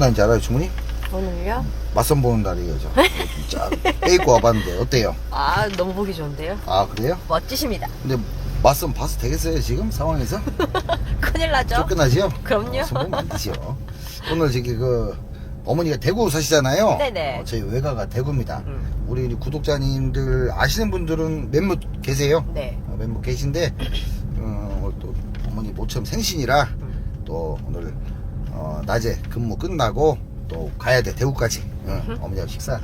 날인지 알아요, 주문이? 오늘요? 맞선 보는 날이에요, 저. 진짜 빼입고 와봤는데 어때요? 아, 너무 보기 좋은데요? 아, 그래요? 멋지십니다. 근데 맞선 봐서 되겠어요, 지금 상황에서? 큰일 나죠? 쫓겨나지요? 그럼요. 손보면 안 되죠. 오늘 저기 어머니가 대구 사시잖아요. 네네. 저희 외가가 대구입니다. 음. 우리 구독자님들 아시는 분들은 몇몇 계세요. 네. 몇몇 계신데 오늘 또 어머니 모처럼 생신이라 또 오늘 낮에 근무 끝나고 또 가야 돼, 대구까지. 어머니하고 식사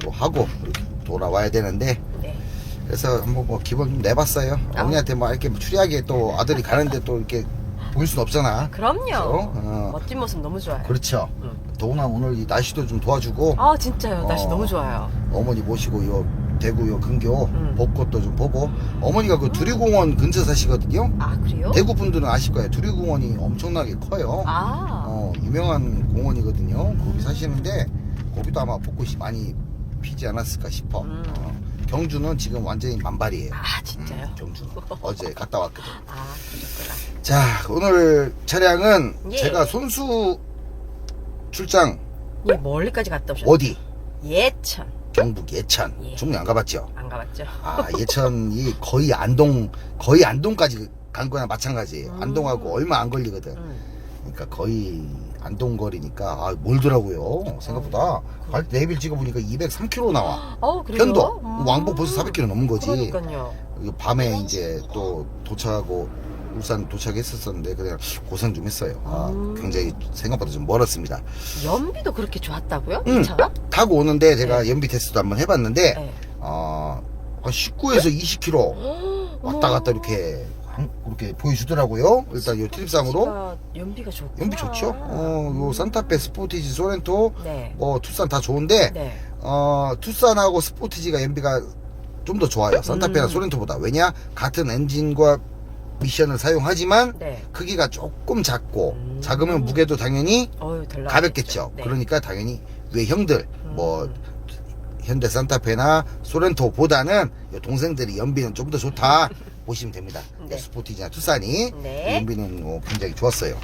또 하고 이렇게 돌아와야 되는데, 네. 그래서 한번 뭐 기분 좀 내봤어요. 어머니한테 뭐 이렇게 추리하게 또 아들이 가는데 또 이렇게 보일 순 없잖아. 그럼요. 그렇죠? 멋진 모습 너무 좋아요. 그렇죠. 응. 더구나 오늘 이 날씨도 좀 도와주고 아, 진짜요. 날씨 어. 너무 좋아요. 어머니 모시고 요 대구 요 근교 벚꽃도 좀 보고. 어머니가 그 두리공원 근처 사시거든요. 아, 그래요? 대구 분들은 아실 거예요. 두리공원이 엄청나게 커요. 아. 유명한 공원이거든요. 거기 사시는데 거기도 아마 벚꽃이 많이 피지 않았을까 싶어. 경주는 지금 완전히 만발이에요. 아, 진짜요? 경주는 어제 갔다 왔거든. 아, 그러셨구나. 자, 오늘 차량은 예. 제가 손수 출장 예, 멀리까지 갔다 오셨어요. 어디? 예천. 경북 예천. 예. 중리 안 가봤죠? 안 가봤죠? 아, 예천이 거의 안동까지 간 거나 마찬가지예요. 안동하고 얼마 안 걸리거든. 그러니까 거의 안동 거리니까 멀더라고요. 생각보다. 갈 때 내비를 찍어보니까 203km 나와. 그래요? 편도. 왕복 벌써 400km 넘은 거지. 그러니까요. 밤에 이제 또 도착하고 울산 도착했었는데 그냥 고생 좀 했어요. 굉장히 생각보다 좀 멀었습니다. 연비도 그렇게 좋았다고요? 응. 이 차가? 타고 오는데 제가 연비 테스트도 한번 해봤는데 네. 한 19에서 20km 왔다 갔다 이렇게 보여주더라고요. 일단 이 트립상으로 차가 연비가 좋구나. 연비 좋죠. 요 산타페, 스포티지, 소렌토, 네. 투싼 다 좋은데 네. 투싼하고 스포티지가 연비가 좀 더 좋아요. 산타페나 소렌토보다. 왜냐? 같은 엔진과 미션을 사용하지만 네. 크기가 조금 작고 작으면 무게도 당연히 덜 가볍겠죠. 네. 그러니까 당연히 외형들 현대 산타페나 소렌토보다는 동생들이 연비는 좀 더 좋다 보시면 됩니다. 네. 스포티지나 투싼이 네. 연비는 굉장히 좋았어요.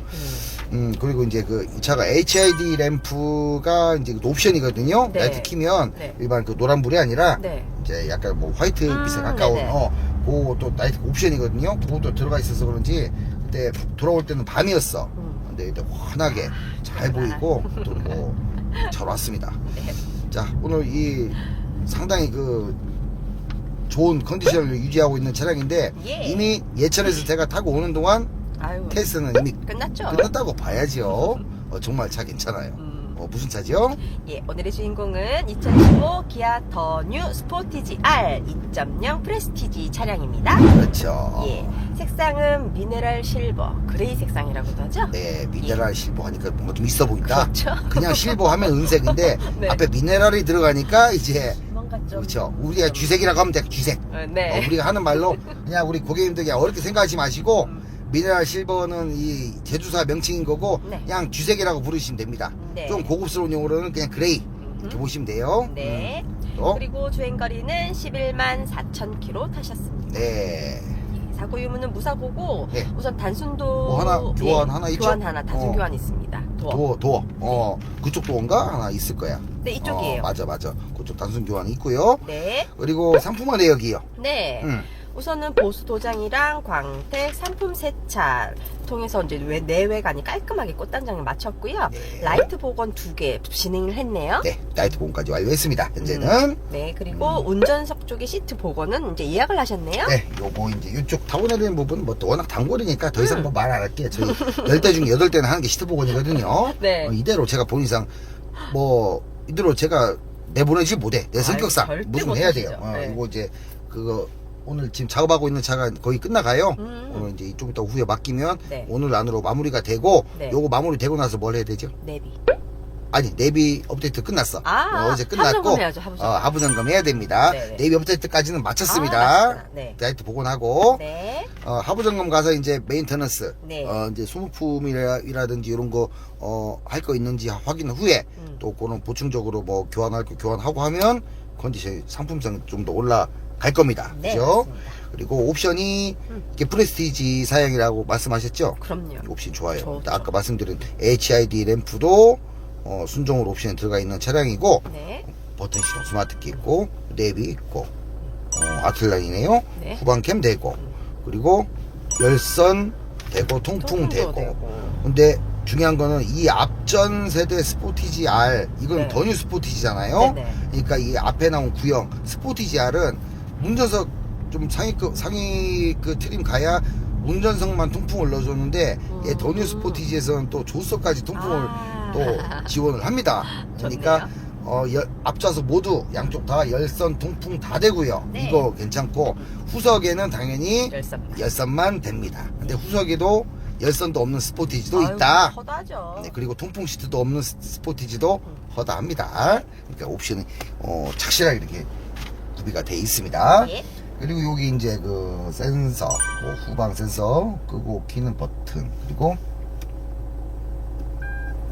그리고 이제 이 차가 HID 램프가 이제 옵션이거든요. 네. 라이트 키면 네. 일반 노란불이 아니라 네. 이제 약간 화이트빛에 가까운 네네. 그것도 라이트 옵션이거든요. 그것도 들어가 있어서 그런지 그때 돌아올 때는 밤이었어. 근데 이제 환하게 잘 보이고 또 잘 왔습니다. 네. 자, 오늘 이 상당히 좋은 컨디션을 유지하고 있는 차량인데 예. 이미 예천에서 제가 타고 오는 동안 아유. 테스트는 이미 끝났죠? 끝났다고 봐야죠. 정말 차 괜찮아요. 무슨 차죠? 예, 오늘의 주인공은 2015 기아 더 뉴 스포티지 R 2.0 프레스티지 차량입니다. 그렇죠. 예, 색상은 미네랄 실버, 그레이 색상이라고도 하죠? 네, 미네랄 실버 하니까 뭔가 좀 있어 보인다. 그렇죠. 그냥 실버 하면 은색인데 네. 앞에 미네랄이 들어가니까 이제 뭔가 좀. 그렇죠. 우리가 쥐색이라고 하면 돼. 쥐색. 네. 우리가 하는 말로 그냥 우리 고객님들 그냥 어렵게 생각하지 마시고 미네랄 실버는 이 제조사 명칭인 거고 네. 그냥 쥐색이라고 부르시면 됩니다. 네. 좀 고급스러운 용어로는 그냥 그레이 이렇게 보시면 돼요. 네. 또 그리고 주행거리는 11만 4천 킬로 타셨습니다. 네. 사고 유무는 무사고고 네. 우선 단순도 뭐 하나, 교환 하나 있죠? 교환 하나 단순 교환 있습니다. 도어. 그쪽 도어인가 하나 있을 거야. 네, 이쪽이에요. 맞아. 그쪽 단순 교환이 있고요. 네. 그리고 상품화 내역이요. 네. 우선은 보수 도장이랑 광택 상품 세차 통해서 이제 내외관이 깔끔하게 꽃단장을 마쳤고요. 네. 라이트 복원 2개 진행을 했네요. 네, 라이트 복원까지 완료했습니다. 현재는. 네, 그리고 운전석 쪽에 시트 복원은 이제 예약을 하셨네요. 네, 요거 이제 이쪽 타고 내리는 부분 또 워낙 단골이니까 더 이상 말 안 할게요. 저희 10대 중 8대는 하는 게 시트 복원이거든요. 네. 이대로 제가 본 이상 이대로 제가 내보내지 못해. 내 성격상 절대 무조건 해야 돼요. 못하시죠. 네. 이거 이제 오늘 지금 작업하고 있는 차가 거의 끝나가요. 오늘 이제 좀 이따 후에 맡기면 네. 오늘 안으로 마무리가 되고 네. 요거 마무리 되고 나서 뭘 해야 되죠? 내비. 아니, 내비 업데이트 끝났어. 하부 어제 끝났고 점검해야죠, 하부 점검. 하부 점검 해야 됩니다. 네네. 내비 업데이트까지는 마쳤습니다. 맞습니다. 네. 라이트 복원하고 네. 하부 점검 가서 이제 메인터넌스 네. 이제 소모품이라든지 이런 거 할 거 있는지 확인 후에 또 그런 보충적으로 뭐 교환할 거 교환하고 하면 컨디션 상품성 좀 더 올라갈 겁니다. 네, 그죠? 맞습니다. 그리고 옵션이 이게 프레스티지 사양이라고 말씀하셨죠? 그럼요. 옵션 좋아요. 좋죠. 아까 말씀드린 HID 램프도 순정으로 옵션에 들어가 있는 차량이고, 네. 버튼 시동 스마트키 있고, 내비 있고, 아틀란이네요. 네. 후방캠 되고, 그리고 열선 되고, 통풍 통풍도 되고. 근데 중요한 거는 이 앞전 세대 스포티지 R, 이건 네. 더 뉴 스포티지잖아요. 네네. 그러니까 이 앞에 나온 구형 스포티지 R은 운전석 좀 상위 그 트림 가야 운전석만 통풍을 넣어줬는데 얘 더 뉴 스포티지에서는 또 조수석까지 통풍을 또 지원을 합니다. 그러니까 앞좌석 모두 양쪽 다 열선 통풍 다 되고요. 네. 이거 괜찮고 후석에는 당연히 열선만 됩니다. 근데 후석에도 열선도 없는 스포티지도 있다. 허다죠. 네, 그리고 통풍 시트도 없는 스포티지도 허다합니다. 그러니까 옵션이 착실하게 이렇게 구비가 돼 있습니다. 네. 그리고 여기 이제 그 센서, 후방 센서 끄고 키는 버튼, 그리고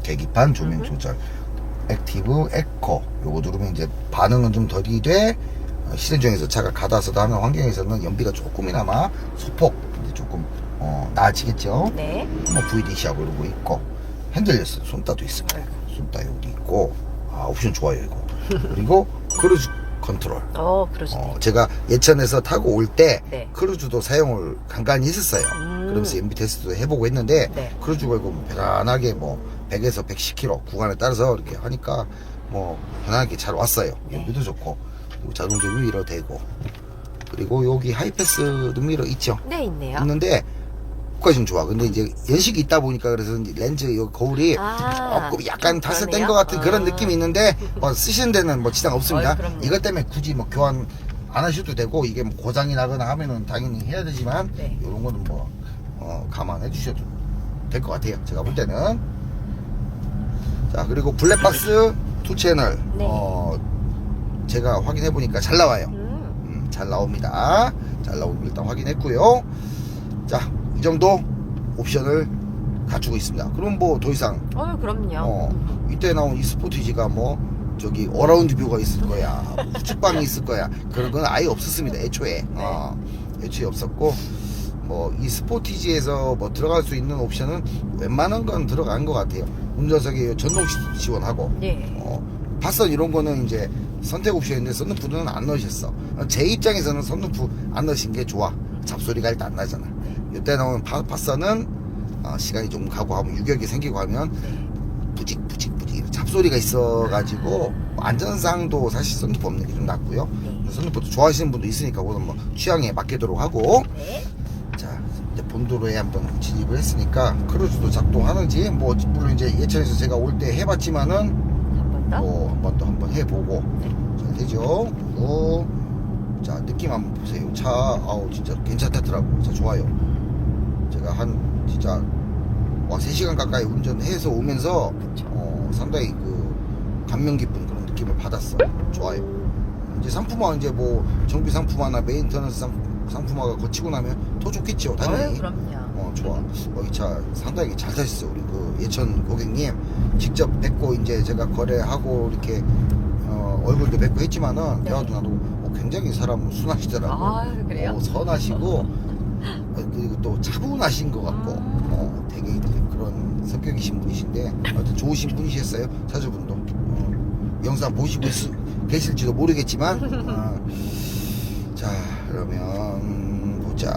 계기판 조명 조절, 액티브, 에코 요거 누르면 이제 반응은 좀 덜이 돼. 시선 중에서 차가 가다서도 하는 환경에서는 연비가 조금이나마 소폭 이제 조금 나아지겠죠. 네. 뭐 VDC하고 이러고 있고, 핸들 열선 손따도 있습니다. 손따 여기 있고, 옵션 좋아요 이거. 그리고 크루즈 컨트롤. 그러시네. 제가 예천에서 타고 올 때 네. 크루즈도 사용을 간간히 했었어요. 그러면서 연비 테스트도 해보고 했는데, 네. 크루즈가 이거 편안하게 100에서 110km 구간에 따라서 이렇게 하니까 편안하게 잘 왔어요. 연비도 좋고, 그리고 자동 조미러 되고, 그리고 여기 하이패스 미러 있죠? 네, 있네요. 있는데 그까지는 좋아. 근데 이제 연식이 있다 보니까 그래서 이제 렌즈 여기 거울이 조금 약간 탔을 뗀 것 같은 그런 느낌이 있는데 쓰시는 데는 지장 없습니다. 이것 때문에 굳이 교환 안 하셔도 되고, 이게 고장이 나거나 하면은 당연히 해야 되지만 네. 이런 거는 감안해 주셔도 될 것 같아요. 제가 볼 때는. 자, 그리고 블랙박스 2채널 네. 제가 확인해 보니까 잘 나와요. 잘 나옵니다. 잘 나오는 거 일단 확인했고요. 자, 이 정도 옵션을 갖추고 있습니다. 그럼 더 이상 그럼요. 이때 나온 이 스포티지가 저기 어라운드 뷰가 있을 거야, 우측방이 있을 거야, 그런 건 아예 없었습니다. 애초에. 애초에 없었고, 이 스포티지에서 들어갈 수 있는 옵션은 웬만한 건 들어간 것 같아요. 운전석에 전동 지원하고, 네. 팟선 이런 거는 이제 선택 옵션인데 썬루프는 안 넣으셨어. 제 입장에서는 썬루프 안 넣으신 게 좋아. 잡소리가 일단 안 나잖아. 이때 나오는 팟선은 시간이 좀 가고 하면 유격이 생기고 하면 부직 잡소리가 있어가지고 안전상도 사실 썬루프 없는 게 좀 낫고요. 썬루프도 좋아하시는 분도 있으니까 그건 취향에 맞게도록 하고. 네. 자, 이제 본도로에 한번 진입을 했으니까 크루즈도 작동하는지 물론 이제 예천에서 제가 올 때 해봤지만은 한 번 더 한번 해보고. 잘 되죠. 그리고 자, 느낌 한번 보세요. 차 진짜 괜찮다더라고. 차 좋아요. 제가 진짜 3시간 가까이 운전해서 오면서 상당히 감명 깊은 그런 느낌을 받았어. 좋아요. 이제 상품화 정비 상품화나 메인터넌스 상품화가 거치고 나면 더 좋겠죠, 당연히. 그럼요. 좋아. 이 차 상당히 잘 타셨어요. 우리 예천 고객님 직접 뵙고 이제 제가 거래하고 이렇게 얼굴도 뵙고 했지만은 대화도 나누고 굉장히 사람 순하시더라고. 그래요? 선하시고 그리고 또 차분하신 것 같고 되게 이제 그런 성격이신 분이신데 하여튼 좋으신 분이셨어요. 차주분도. 영상 보시고 계실지도 모르겠지만 자, 그러면 보자.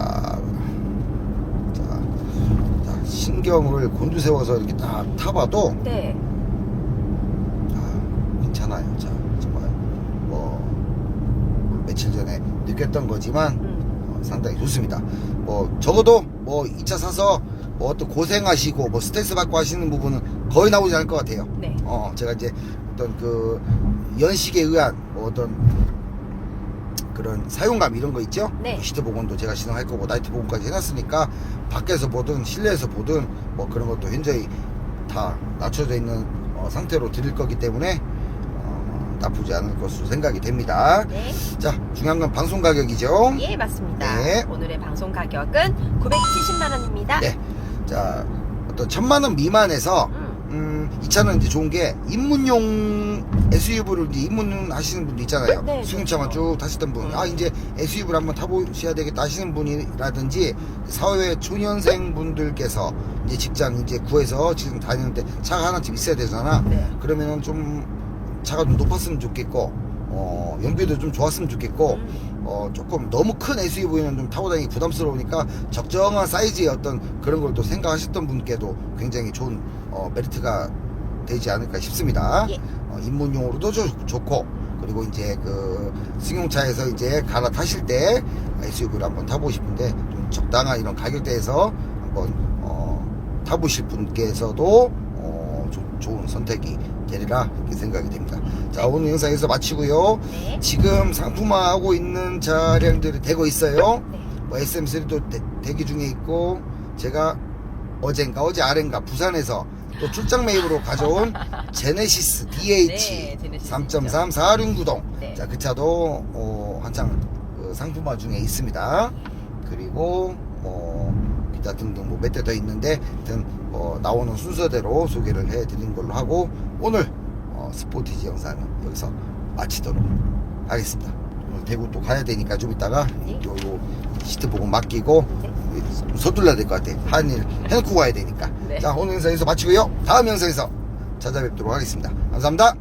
자, 신경을 곤두세워서 이렇게 딱 타봐도 네. 괜찮아요. 자, 정말 며칠 전에 느꼈던 거지만 상당히 좋습니다. 적어도 이 차 사서 어떤 고생하시고 스트레스 받고 하시는 부분은 거의 나오지 않을 것 같아요. 네. 제가 이제 어떤 연식에 의한 어떤 그런 사용감 이런 거 있죠? 네. 시트 복원도 제가 진행할 거고 나이트 복원까지 해놨으니까 밖에서 보든 실내에서 보든 그런 것도 현저히 다 낮춰져 있는 상태로 드릴 거기 때문에 나쁘지 않을 것으로 생각이 됩니다. 네. 자, 중요한 건 방송 가격이죠. 예, 맞습니다. 네. 오늘의 방송 가격은 970만 원입니다. 네. 자, 어떤 1000만 원 미만에서 이 차는 이제 좋은 게 입문용 SUV를 이제 입문하시는 분도 있잖아요. 네, 승용차만 그렇죠. 쭉 타시던 분, 아 이제 SUV를 한번 타보셔야 되겠다 하시는 분이라든지 사회 초년생 분들께서 이제 직장 이제 구해서 지금 다니는데 차가 하나쯤 있어야 되잖아. 네. 그러면은 좀 차가 좀 높았으면 좋겠고, 연비도 좀 좋았으면 좋겠고, 조금 너무 큰 SUV는 좀 타고 다니기 부담스러우니까 적정한 사이즈의 어떤 그런 걸 또 생각하셨던 분께도 굉장히 좋은 메리트가 되지 않을까 싶습니다. 예. 입문용으로도 좋고, 그리고 이제 그 승용차에서 이제 갈아타실 때 SUV를 한번 타보고 싶은데 좀 적당한 이런 가격대에서 한번 타보실 분께서도 좋은 선택이 되리라 이렇게 생각이 됩니다. 자, 오늘 영상에서 마치고요. 네. 지금 상품화하고 있는 차량들이 되고 있어요. 네. 뭐 SM3도 대기 중에 있고, 제가 어제 아ren가 부산에서 또 출장 매입으로 가져온 제네시스 DH 네, 제네시스 3.3 4륜구동. 네. 자, 그 차도 한창 그 상품화 중에 있습니다. 그리고 기타 등등 뭐 몇 대 더 있는데, 하여튼 나오는 순서대로 소개를 해드린 걸로 하고, 오늘 스포티지 영상은 여기서 마치도록 하겠습니다. 오늘 대구 또 가야 되니까 좀 이따가 네. 요 시트 보고 맡기고 서둘러야 될 것 같아. 한 일 해놓고 가야 되니까. 네. 자, 오늘 영상에서 마치고요. 다음 영상에서 찾아뵙도록 하겠습니다. 감사합니다.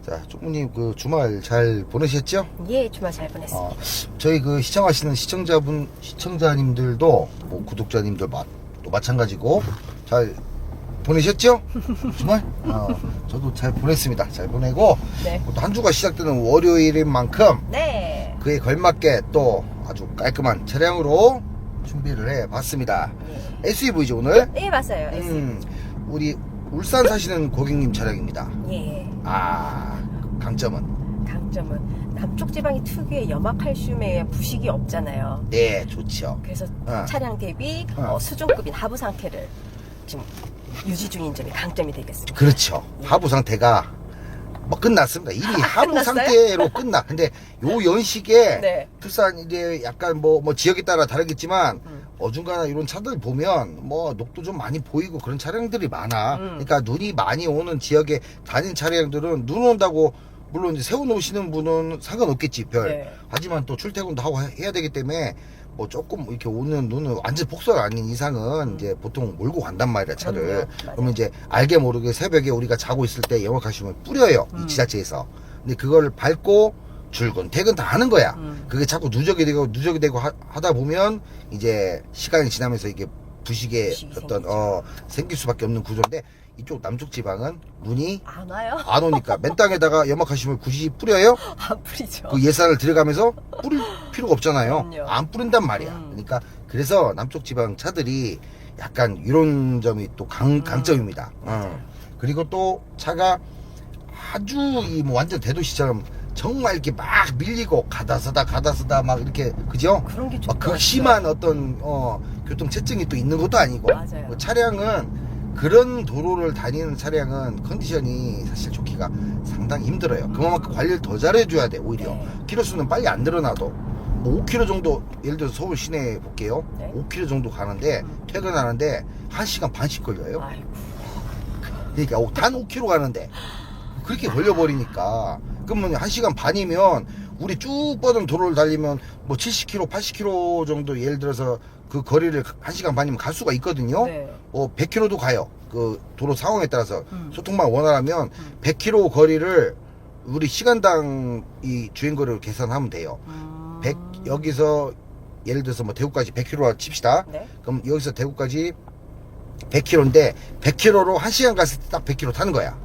자, 쪽무님 그 주말 잘 보내셨죠? 예, 주말 잘 보냈습니다. 저희 그 시청하시는 시청자님들도 뭐 구독자님들 또 마찬가지고 잘 보내셨죠? 주말? 저도 잘 보냈습니다. 잘 보내고, 네. 또 한 주가 시작되는 월요일인 만큼 네. 그에 걸맞게 또 아주 깔끔한 차량으로 준비를 해봤습니다. 예. SUV죠 오늘? 네, 맞아요. 우리 울산 사시는 고객님 차량입니다. 예. 강점은? 강점은 남쪽 지방이 특유의 염화칼슘에 부식이 없잖아요. 네, 좋죠. 그래서 어. 차량 대비 어. 수준급인 하부 상태를 지금 유지 중인 점이 강점이 되겠습니다. 그렇죠. 하부 상태가 뭐 끝났습니다. 이미 하부 끝났어요? 상태로 끝나. 근데 요 연식에 네. 투싼 이제 약간 뭐 지역에 따라 다르겠지만 어중간한 이런 차들 보면 뭐 녹도 좀 많이 보이고 그런 차량들이 많아. 그러니까 눈이 많이 오는 지역에 다닌 차량들은 눈 온다고 물론 이제 세워놓으시는 분은 상관없겠지 별. 네. 하지만 또 출퇴근도 하고 해야 되기 때문에 뭐 조금 이렇게 오는 눈은 완전 폭설 아닌 이상은 이제 보통 몰고 간단 말이야 차를. 그럼요. 맞아요. 그러면 이제 알게 모르게 새벽에 우리가 자고 있을 때 영화가시면 뿌려요 이 지자체에서. 근데 그걸 밟고 출근 퇴근 다 하는 거야. 그게 자꾸 누적이 되고 하다 보면 이제 시간이 지나면서 이게 부식의 부식이 어떤 생길 수밖에 없는 구조인데, 이쪽 남쪽 지방은 눈이 안 와요? 안 오니까 맨 땅에다가 연막하시면 굳이 뿌려요? 안 뿌리죠. 그 예산을 들여가면서 뿌릴 필요가 없잖아요. 그럼요. 안 뿌린단 말이야. 그러니까 그래서 남쪽 지방 차들이 약간 이런 점이 또 강점입니다. 그리고 또 차가 아주 이 뭐 완전 대도시처럼 정말 이렇게 막 밀리고 가다 서다 막 이렇게, 그죠? 그런 게 막 좋다. 극심한 어떤 교통체증이 또 있는 것도 아니고. 맞아요. 그 차량은 그런 도로를 다니는 차량은 컨디션이 사실 좋기가 상당히 힘들어요. 그만큼 관리를 더 잘해줘야 돼 오히려. 네. 키로수는 빨리 안 늘어나도 뭐 5km 정도, 예를 들어서 서울 시내 볼게요. 네. 5km 정도 가는데 퇴근하는데 1시간 반씩 걸려요. 아이고. 그러니까 단 5km 가는데 그렇게 걸려버리니까, 그러면 1시간 반이면 우리 쭉 뻗은 도로를 달리면 뭐 70km, 80km 정도 예를 들어서 그 거리를 1시간 반이면 갈 수가 있거든요. 네. 100km도 가요. 그 도로 상황에 따라서 소통만 원활하면 100km 거리를 우리 시간당 이 주행거리를 계산하면 돼요. 100, 여기서 예를 들어서 뭐 대구까지 100km라 칩시다. 네. 그럼 여기서 대구까지 100km인데 100km로 1시간 갔을 때 딱 100km 타는 거야.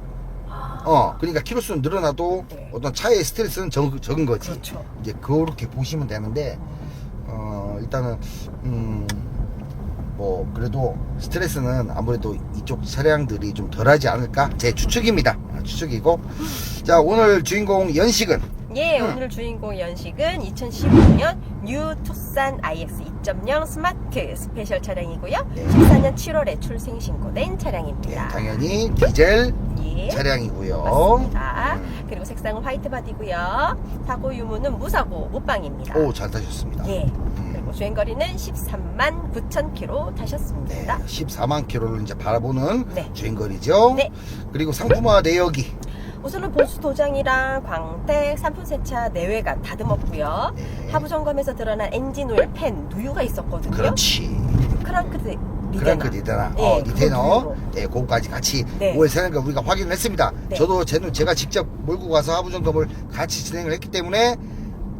그러니까 키로수는 늘어나도 네. 어떤 차의 스트레스는 적은 거지. 그렇죠. 이제 그렇게 보시면 되는데, 일단은, 뭐, 그래도 스트레스는 아무래도 이쪽 차량들이 좀 덜하지 않을까? 제 추측입니다. 추측이고. 자, 오늘 주인공 연식은? 예, 오늘 주인공 연식은 2015년 뉴 투싼 IX 2.0 스마트 스페셜 차량이고요. 네. 14년 7월에 출생 신고된 예, 차량입니다. 당연히 디젤 예. 차량이고요. 맞습니다. 그리고 색상은 화이트 바디고요. 사고 유무는 무사고 무방입니다. 오, 잘 타셨습니다. 예. 그리고 주행거리는 13만 9천 킬로 네, 타셨습니다. 14만 킬로를 이제 바라보는 네. 주행거리죠. 네. 그리고 상품화 내역이 우선은 보수 도장이랑 광택, 산품 세차, 내외관 다듬었고요. 네. 하부 점검에서 드러난 엔진 오일 팬 누유가 있었거든요. 그렇지. 크랑크 리테나, 예, 리테너, 그거 네, 그거까지 같이 네. 오일 세는 거 우리가 확인을 했습니다. 네. 저도 제가 직접 몰고 가서 하부 점검을 같이 진행을 했기 때문에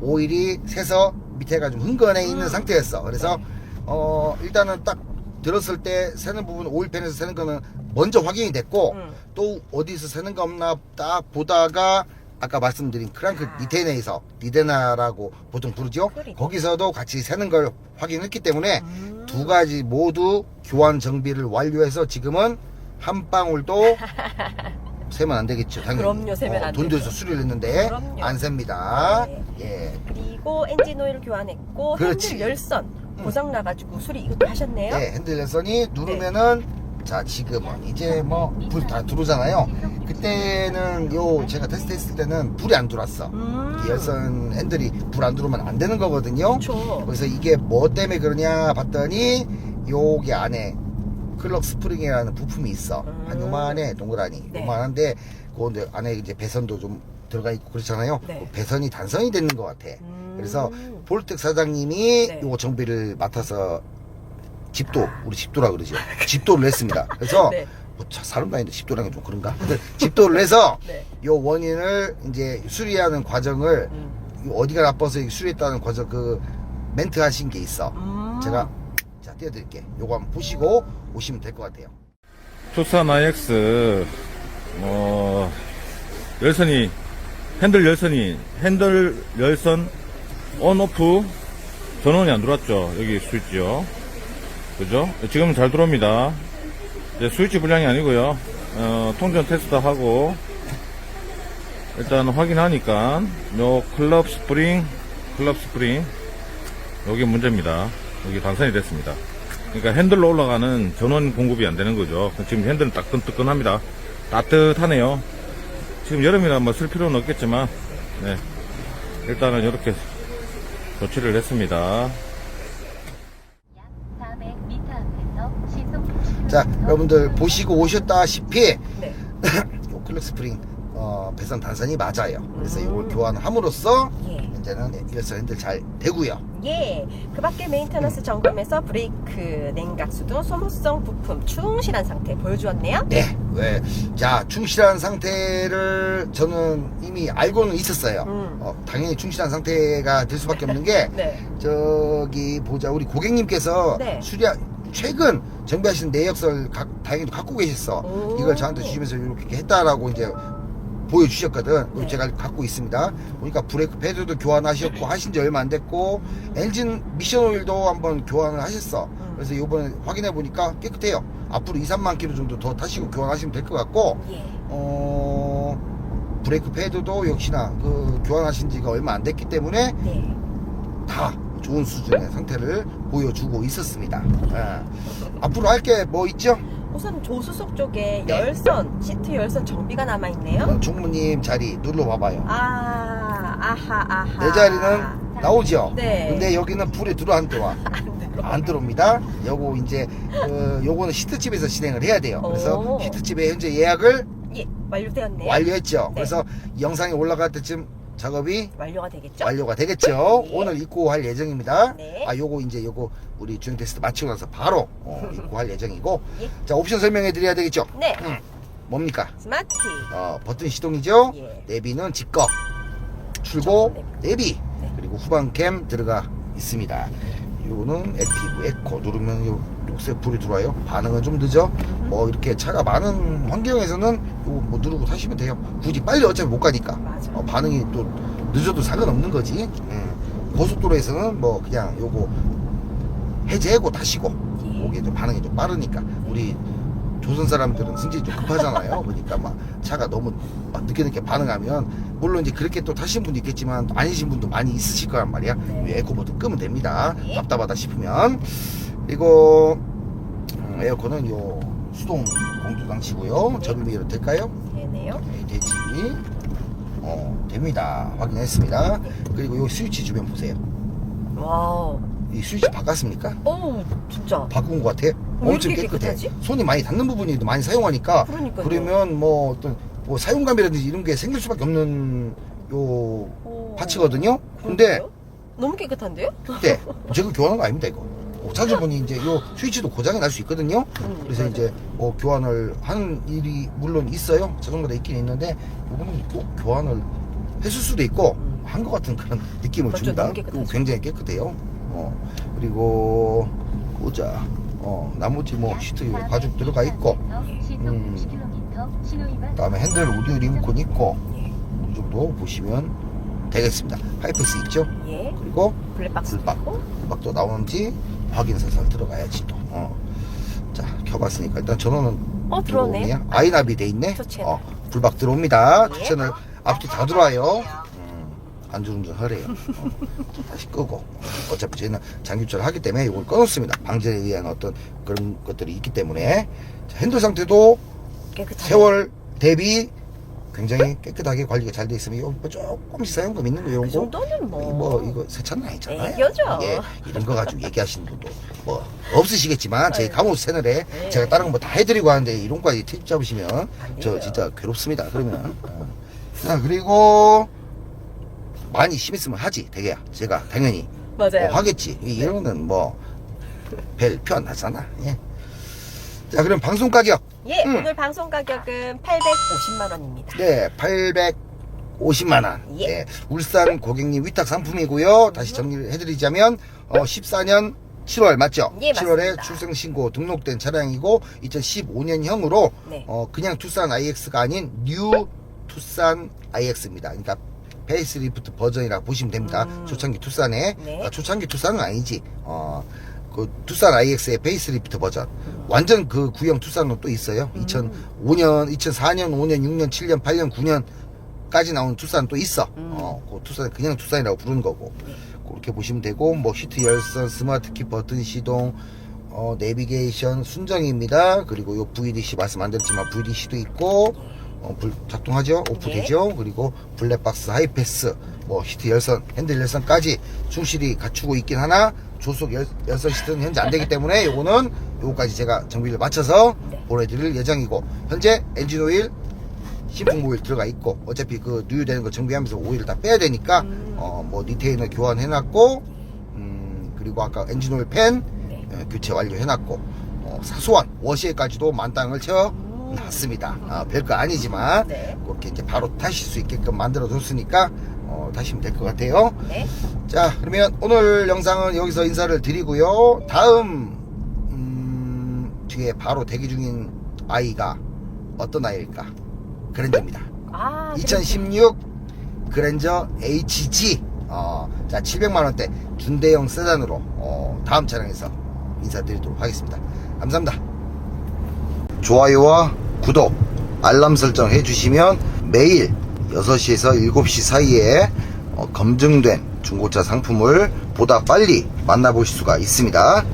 오일이 새서 밑에가 좀 흥건해 있는 상태였어. 그래서 일단은 딱 들었을 때 새는 부분 오일팬에서 새는 거는 먼저 확인이 됐고 또 어디서 새는 거 없나 딱 보다가 아까 말씀드린 크랑크 리테너에서 리테나라고 보통 부르죠. 거기서도 같이 새는 걸 확인했기 때문에 두 가지 모두 교환 정비를 완료해서 지금은 한 방울도 세면 안 되겠죠. 당연히. 그럼요, 세면 안 돈 되죠. 들여서 수리를 했는데 그럼요. 안 셉니다. 네. 예. 그리고 엔진 오일을 교환했고 그렇지. 핸들 열선 고장 나가지고 수리 이것도 하셨네요. 네, 핸들 열선이 누르면은 자 지금은 이제 뭐 불 다 들어오잖아요. 그때는 제가 테스트했을 때는 불이 안 들어왔어. 이 열선 핸들이 불 안 들어오면 안 되는 거거든요. 그렇죠. 그래서 이게 뭐 때문에 그러냐 봤더니 요게 안에 클럭 스프링이라는 부품이 있어. 한 요만해 동그라니. 네. 요만한데 그건데 안에 이제 배선도 좀 들어가 있고 그렇잖아요. 네. 그 배선이 단선이 되는 것 같아. 그래서 볼텍 사장님이 네. 요거 정비를 맡아서 우리 집도라 그러죠. 집도를 했습니다. 그래서 네. 뭐 사람 다니는데 집도라는 게 좀 그런가? 근데 집도를 해서 네. 요 원인을 이제 수리하는 과정을 어디가 나빠서 수리했다는 과정 그 멘트 하신 게 있어. 제가 자 띄워드릴게. 요거 한번 보시고 오시면 될 것 같아요. 투싼 IX 열선이 핸들 열선 온 오프 전원이 안 들어왔죠. 여기 스위치요. 그죠? 지금은 잘 들어옵니다. 이제 스위치 불량이 아니고요. 통전 테스트 하고 일단 확인하니까 요 클럽 스프링 여기 문제입니다. 여기 단선이 됐습니다. 그러니까 핸들로 올라가는 전원 공급이 안 되는 거죠. 지금 핸들은 따끈따끈합니다. 따뜻하네요. 지금 여름이라 뭐 쓸 필요는 없겠지만, 네. 일단은 이렇게 조치를 했습니다. 자 여러분들 보시고 오셨다시피 네. 요 클럭 스프링 배선 단선이 맞아요. 그래서 이걸 교환함으로써 예. 이제는 열선 핸들 잘 되고요. 예. 그 밖에 메인터넌스 점검에서 브레이크, 냉각수 등 소모성 부품 충실한 상태 보여주었네요. 네. 왜? 자, 충실한 상태를 저는 이미 알고는 있었어요. 당연히 충실한 상태가 될 수밖에 없는 게, 네. 저기, 보자. 우리 고객님께서 네. 최근 정비하신 내역서를 다행히도 갖고 계셨어. 오. 이걸 저한테 주시면서 이렇게 했다라고 이제 보여주셨거든. 네. 제가 갖고 있습니다. 보니까 브레이크 패드도 교환하셨고 하신 지 얼마 안 됐고 엔진 미션 오일도 한번 교환을 하셨어. 그래서 이번에 확인해 보니까 깨끗해요. 앞으로 2, 3만 킬로 정도 더 타시고 교환하시면 될 것 같고 예. 브레이크 패드도 역시나 그 교환하신 지가 얼마 안 됐기 때문에 네. 다 좋은 수준의 상태를 보여주고 있었습니다. 앞으로 할 게 뭐 있죠? 우선 조수석 쪽에 네. 열선, 시트 열선 정비가 남아있네요. 총무님 자리 눌러봐봐요. 아하. 내 자리는 나오죠? 네. 근데 여기는 불이 들어 안 들어와? 안 들어옵니다. 요거 이제 요거는 시트집에서 진행을 해야 돼요. 그래서 오. 시트집에 현재 예약을 예, 완료되었네요. 완료했죠. 네. 그래서 영상이 올라갈 때쯤 작업이 완료가 되겠죠? 완료가 되겠죠. 예. 오늘 입고할 예정입니다. 네. 요거 우리 주행 테스트 마치고 나서 바로 입고할 예정이고. 예. 자, 옵션 설명해 드려야 되겠죠? 네. 뭡니까? 스마트. 버튼 시동이죠. 예. 내비는 직거, 출고, 그렇죠. 내비, 네. 그리고 후방캠 들어가 있습니다. 요거는 액티브, 에코 누르면 요 녹색 불이 들어와요. 반응은 좀 늦어. 뭐 이렇게 차가 많은 환경에서는 요거 뭐 누르고 타시면 돼요. 굳이 빨리 어차피 못 가니까. 맞아. 반응이 또 늦어도 상관없는 거지. 고속도로에서는 뭐 그냥 요거 해제하고 타시고 이게 좀 반응이 좀 빠르니까. 우리 조선 사람들은 승질이 좀 급하잖아요. 그러니까 막 차가 너무 막 늦게 반응하면, 물론 이제 그렇게 또 타시는 분도 있겠지만 아니신 분도 많이 있으실 거란 말이야. 에어컨부터 끄면 됩니다. 답답하다 싶으면. 그리고 에어컨은 요 수동 공조 장치고요. 접이면 될까요? 되네요. 네, 되지. 됩니다. 확인했습니다. 그리고 요 스위치 주변 보세요. 와우. 이 스위치 바꿨습니까? 오, 진짜. 바꾼 것 같아. 왜 엄청 이렇게 깨끗해. 깨끗하지? 손이 많이 닿는 부분이 많이 사용하니까. 그러니까요. 그러면 뭐 어떤 뭐 사용감이라든지 이런 게 생길 수밖에 없는 요 오. 파츠거든요. 근데 그런데요? 너무 깨끗한데요? 그때 제가 교환한 거 아닙니다 이거. 차주분이 이제 요 스위치도 고장이 날 수 있거든요. 그래서 맞아요. 이제 뭐 교환을 하는 일이 물론 있어요. 자전거도 있긴 있는데 요거는 꼭 교환을 했을 수도 있고 한 것 같은 그런 느낌을 맞죠, 줍니다. 너무 깨끗하죠. 굉장히 깨끗해요. 그리고 보자. 나머지 뭐 시트 가죽 들어가 있고, 그다음에 핸들 오디오 리모컨 있고, 이 정도 보시면 되겠습니다. 하이패스 있죠? 예. 그리고 블랙박스 불박. 있고. 불박도 나오는지 확인 살살 들어가야지 또. 자, 켜봤으니까 일단 전원은 들어오네. 들어오네요. 아이나비 돼 있네. 투 채널. 불박 들어옵니다. 예. 투 채널 앞뒤 다 들어와요. 안전운전 하래요. 다시 끄고. 어차피 저희는 장기주차를 하기 때문에 이걸 꺼놓습니다. 방전에 의한 어떤 그런 것들이 있기 때문에. 자, 핸들 상태도 깨끗하네. 세월 대비 굉장히 깨끗하게 관리가 잘 돼 있으면 이거 뭐 조금씩 사용감 있는 거 이런 그 거 정도는 뭐. 이거 새 차는 아니잖아요. 애교죠. 예, 이런 거 가지고 얘기하시는 분도 뭐 없으시겠지만 제 가모스 채널에 네. 제가 다른 거 뭐 다 해드리고 하는데 이런 거까지 팁 잡으시면 저 돼요. 진짜 괴롭습니다. 그러면 자, 그리고 많이 심했으면 하지 대개야. 제가 당연히 맞아요. 하겠지. 이런 거는 뭐 별표 안 나잖아. 예. 자, 그럼 방송 가격. 예, 오늘 방송 가격은 850만 원입니다. 네, 850만원. 예. 네, 울산 고객님 위탁 상품이고요. 다시 정리를 해드리자면, 14년 7월 맞죠? 예, 7월에 맞습니다. 출생신고 등록된 차량이고, 2015년형으로, 네. 그냥 투싼 IX가 아닌 뉴 투싼 IX입니다. 그러니까, 페이스리프트 버전이라고 보시면 됩니다. 초창기 투싼에. 네. 초창기 투싼은 아니지. 그 투싼 IX의 페이스리프트 버전. 완전 그 구형 투싼은 또 있어요. 2005년, 2004년, 5년, 6년, 7년, 8년, 9년까지 나온 투싼 또 있어. 그 투싼 그냥 투싼이라고 부르는 거고. 그렇게 보시면 되고, 뭐 시트 열선, 스마트키 버튼 시동, 내비게이션 순정입니다. 그리고 요 VDC 말씀 안 드렸지만 VDC도 있고, 불 작동하죠? 오프되죠? 그리고 블랙박스 하이패스, 뭐 시트 열선, 핸들 열선까지 충실히 갖추고 있긴 하나, 조속 열선 시트는 현재 안 되기 때문에 요거는 요거까지 제가 정비를 마쳐서 보내드릴 예정이고, 현재 엔진오일, 신품 오일 들어가 있고, 어차피 그 누유되는 거 정비하면서 오일을 다 빼야 되니까 뭐 리테이너 교환해놨고, 그리고 아까 엔진오일 팬 교체 완료해놨고, 사소한 워시에까지도 만땅을 채워놨습니다. 별거 아니지만 네. 그렇게 이제 바로 타실 수 있게끔 만들어줬으니까 타시면 될 것 같아요. 네. 자, 그러면 오늘 영상은 여기서 인사를 드리고요. 다음 뒤에 바로 대기 중인 아이가 어떤 아이일까? 그랜저입니다. 2016 그랜저 HG. 자, 700만원대 준대형 세단으로 다음 차량에서 인사드리도록 하겠습니다. 감사합니다. 좋아요와 구독, 알람 설정 해주시면 매일 6시에서 7시 사이에 검증된 중고차 상품을 보다 빨리 만나보실 수가 있습니다.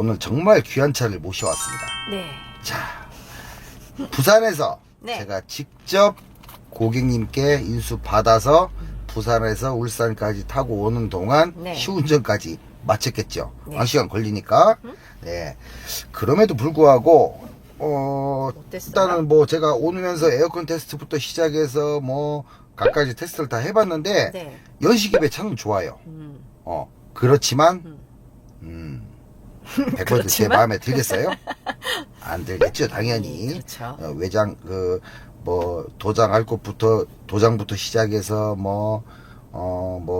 오늘 정말 귀한 차를 모셔왔습니다. 네. 자, 부산에서 네. 제가 직접 고객님께 인수 받아서 부산에서 울산까지 타고 오는 동안 네. 시운전까지 마쳤겠죠. 네. 1시간 걸리니까. 네. 그럼에도 불구하고 어땠어요? 일단은 뭐 제가 오면서 에어컨 테스트부터 시작해서 뭐 갖가지 테스트를 다 해봤는데 네. 연식입의 차는 좋아요. 음. 그렇지만 100% 제 그렇지만? 마음에 들겠어요? 안 들겠죠, 당연히. 그렇죠. 외장 뭐 도장부터 시작해서 뭐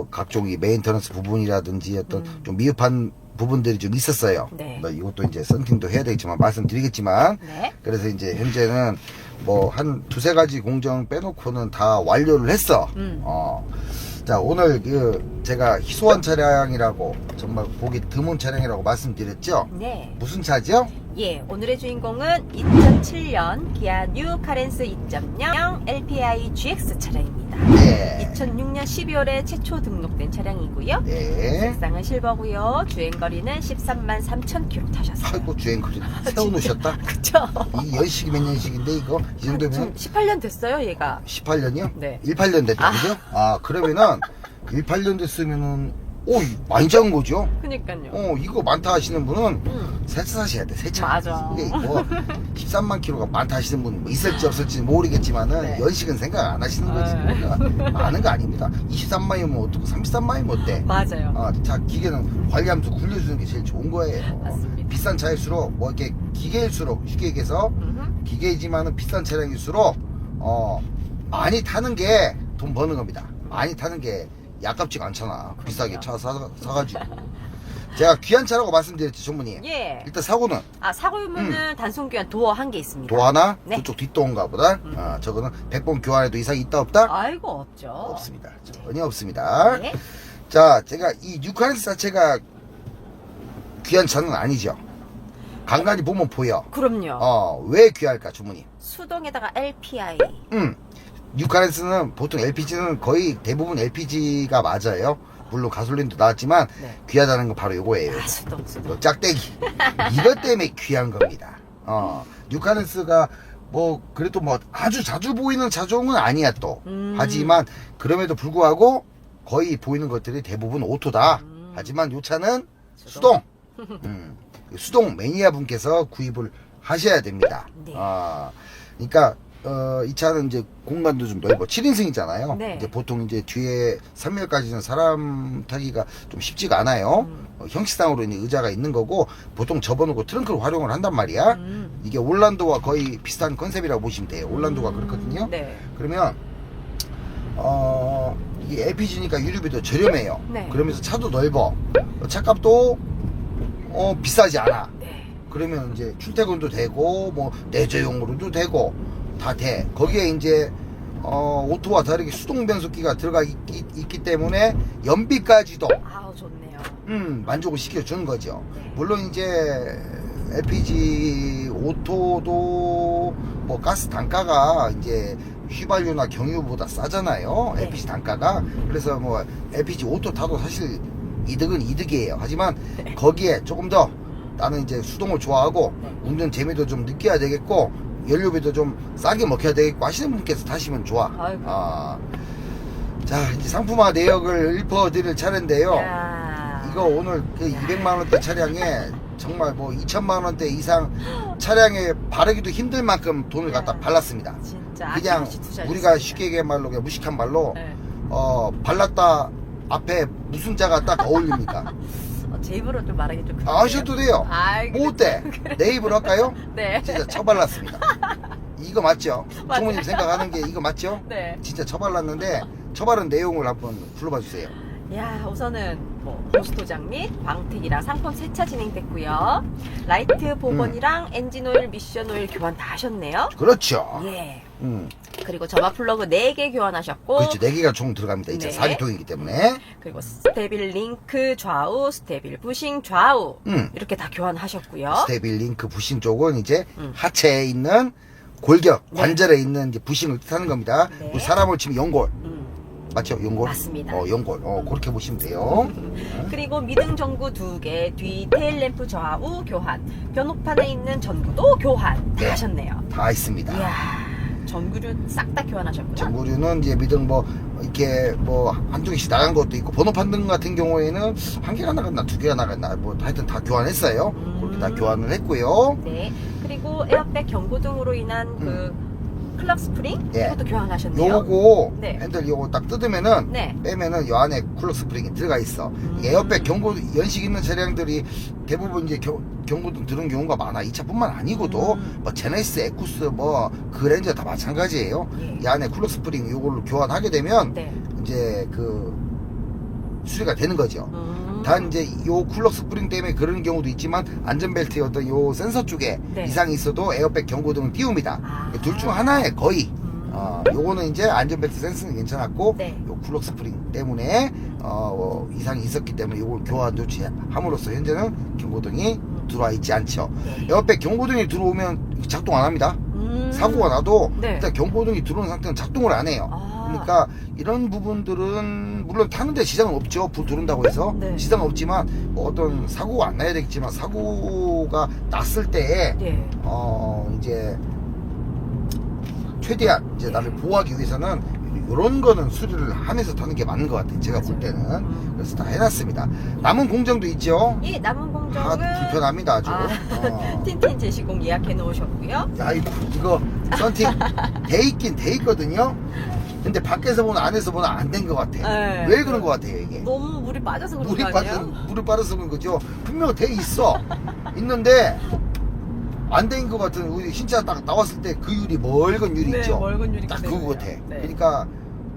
각종 이 메인터넌스 부분이라든지 어떤 좀 미흡한 부분들이 좀 있었어요. 네. 뭐 이것도 이제 썬팅도 해야 되겠지만 말씀드리겠지만 네. 그래서 이제 현재는 뭐 한 두세 가지 공정 빼놓고는 다 완료를 했어. 자, 오늘 제가 희소한 차량이라고 정말 보기 드문 차량이라고 말씀드렸죠? 네. 무슨 차죠? 예, 오늘의 주인공은 2007년 기아 뉴 카렌스 2.0 LPI GX 차량입니다. 네. 2006년 12월에 최초 등록된 차량이고요. 네. 색상은 실버고요. 주행거리는 13만 3천 킬로 타셨어요. 아이고, 주행거리 세워놓으셨다? 그쵸? 이 연식이 몇 년식인데 이거? 이 정도면 18년 됐어요, 얘가. 18년이요? 네. 18년 됐다, 그죠? 그러면은 18년 됐으면은 많이 작은 거죠? 그니까요. 이거 많다 하시는 분은 새 차 사셔야 돼, 새 차. 맞아. 이게 뭐 13만 킬로가 많다 하시는 분은 뭐 있을지 없을지 모르겠지만은 네. 연식은 생각 안 하시는 거지. 그러니까 많은 거 아닙니다. 23만이면 어떻고 33만이면 어때? 맞아요. 자, 기계는 관리하면서 굴려주는 게 제일 좋은 거예요. 맞습니다. 비싼 차일수록 뭐 이렇게 기계일수록 쉽게 얘기해서 기계이지만은 비싼 차량일수록 많이 타는 게 돈 버는 겁니다. 많이 타는 게 아깝지가 않잖아. 비싸게 차 사가지고. 제가 귀한 차라고 말씀드렸죠, 전문님. 예. 일단 사고는 사고 유무는 단순 교환 도어 한 개 있습니다. 도 하나, 네. 그쪽 뒷도어인가 보다. 저거는 100번 교환해도 이상이 있다 없다? 아이고, 없죠. 없습니다. 전혀 없습니다. 네. 자, 제가 이 뉴카렌스 자체가 귀한 차는 아니죠. 간간히 보면 보여. 그럼요. 왜 귀할까, 주문이? 수동에다가 LPI. 뉴카렌스는 보통 LPG는 거의 대부분 LPG가 맞아요. 물론 가솔린도 나왔지만 네. 귀하다는 건 바로 요거예요. 수동. 요 짝대기. 이것 때문에 귀한 겁니다. 뉴카렌스가 뭐 그래도 뭐 아주 자주 보이는 차종은 아니야 또. 하지만 그럼에도 불구하고 거의 보이는 것들이 대부분 오토다. 하지만 요 차는 수동. 수동 매니아 분께서 구입을 하셔야 됩니다. 네. 그러니까 이 차는 이제 공간도 좀 넓어. 7인승이잖아요. 네. 이제 보통 이제 뒤에 3열까지는 사람 타기가 좀 쉽지가 않아요. 형식상으로 이제 의자가 있는 거고 보통 접어놓고 트렁크로 활용을 한단 말이야. 이게 올란도와 거의 비슷한 컨셉이라고 보시면 돼요. 올란도가 그렇거든요. 네. 그러면 이게 LPG니까 유류비도 저렴해요. 네. 그러면서 차도 넓어. 차값도 비싸지 않아. 네. 그러면 이제 출퇴근도 되고 뭐 내조용으로도 되고 다 돼. 거기에 이제 오토와 다르게 수동 변속기가 들어가 있기 때문에 연비까지도 아우, 좋네요. 만족을 시켜주는 거죠. 네. 물론 이제 LPG 오토도 뭐 가스 단가가 이제 휘발유나 경유보다 싸잖아요. 네. LPG 단가가. 그래서 뭐 LPG 오토 타도 사실 이득은 이득이에요. 하지만 거기에 조금 더 나는 이제 수동을 좋아하고 운전 재미도 좀 느껴야 되겠고 연료비도 좀 싸게 먹혀야 되겠고 하시는 분께서 타시면 좋아. 아이고. 자, 이제 상품화 내역을 읊어드릴 차례인데요. 야. 이거 오늘 그 200만원대 차량에 정말 뭐 2천만원대 이상 차량에 바르기도 힘들 만큼 돈을 갖다 발랐습니다. 진짜 그냥 아낌없이 투자했습니다. 우리가 쉽게 얘기한 말로 그냥 무식한 말로 네. 발랐다 앞에 무슨 자가 딱 어울립니까? 제 입으로 좀 말하기 좀 그런데요. 하셔도 돼요. 아이고, 뭐 어때? 내 입으로 할까요? 네. 진짜 처발랐습니다. 이거 맞죠? 맞아요. 총무님 생각하는 게 이거 맞죠? 네. 진짜 처발랐는데 처발은 내용을 한번 불러봐 주세요. 야, 우선은 뭐 보수도장 및 광택이랑 상품 세차 진행됐고요. 라이트 복원이랑 엔진오일, 미션오일 교환 다 하셨네요. 그렇죠. 예. 음. 그리고 점화 플러그 4개 교환하셨고, 그렇죠. 4개가 총 들어갑니다. 이제 네. 4기통이기 때문에. 그리고 스테빌 링크 좌우, 스테빌 부싱 좌우 이렇게 다 교환하셨고요. 스테빌 링크 부싱 쪽은 이제 하체에 있는 골격, 네. 관절에 있는 이제 부싱을 뜻하는 겁니다. 네. 우리 사람을 치면 연골. 맞죠? 연골? 맞습니다. 연골. 그렇게 보시면 돼요. 그리고 미등 전구 2개, 뒤 테일 램프 좌우 교환, 변호판에 있는 전구도 교환 다 네. 하셨네요. 다 있습니다. 이야, 전구류 싹 다 교환하셨고요. 전구류는 이제 미등 뭐 이렇게 뭐 한두 개씩 나간 것도 있고, 번호판 등 같은 경우에는 한 개가 나갔나 두 개가 나갔나 뭐 하여튼 다 교환했어요. 그렇게 다 교환을 했고요. 네. 그리고 에어백 경고등으로 인한 그 클럭 스프링 예. 이것도 교환하셨네요. 요거 네. 핸들 요거 딱 뜯으면은 네. 빼면은 요 안에 쿨러 스프링이 들어가 있어. 에어백 경고 연식 있는 차량들이 대부분 이제 경고등 들은 경우가 많아. 이 차뿐만 아니고도 뭐 제네시스, 에쿠스, 뭐 그랜저 다 마찬가지예요. 예. 이 안에 쿨러 스프링 요걸로 교환하게 되면 네. 이제 그 수리가 되는 거죠. 음. 단 이제 요 쿨러 스프링 때문에 그런 경우도 있지만 안전벨트의 어떤 요 센서 쪽에 네. 이상이 있어도 에어백 경고등을 띄웁니다. 아. 둘 중 하나에 거의. 요거는 이제 안전벨트 센스는 괜찮았고, 네. 요 쿨러 스프링 때문에 이상이 있었기 때문에 요걸 교환 조치함으로써 현재는 경고등이 들어와 있지 않죠. 네. 에어백 경고등이 들어오면 작동 안 합니다. 사고가 나도 네. 일단 경고등이 들어온 상태는 작동을 안 해요. 아. 그러니까 이런 부분들은 물론 타는데 지장은 없죠. 불 들어온다고 해서 네. 지장은 없지만 뭐 어떤 사고가 안 나야 되겠지만 사고가 났을 때에 네. 이제 최대한 이제 나를 보호하기 위해서는 이런 거는 수리를 하면서 타는 게 맞는 것 같아요. 제가 볼 때는. 그래서 다 해놨습니다. 남은 공정도 있죠. 이 남은 아, 공정은 불편합니다 아주. 틴틴 제시공 예약해 놓으셨고요. 야, 이거 썬팅 돼 있긴 돼 있거든요. 근데 밖에서 보면 안에서 보면 안 된 것 같아. 네. 왜 그런 것 같아요 이게? 너무 물이 빠져서 그런 거 아니에요? 물이 빠져서 그런 거죠. 분명 돼 있어. 있는데 안 된 것 같은 우리 신차 딱 나왔을 때 그 유리 멀건 유리 네, 있죠. 멀건 유리 딱 그대로예요. 그거 같아. 네. 그러니까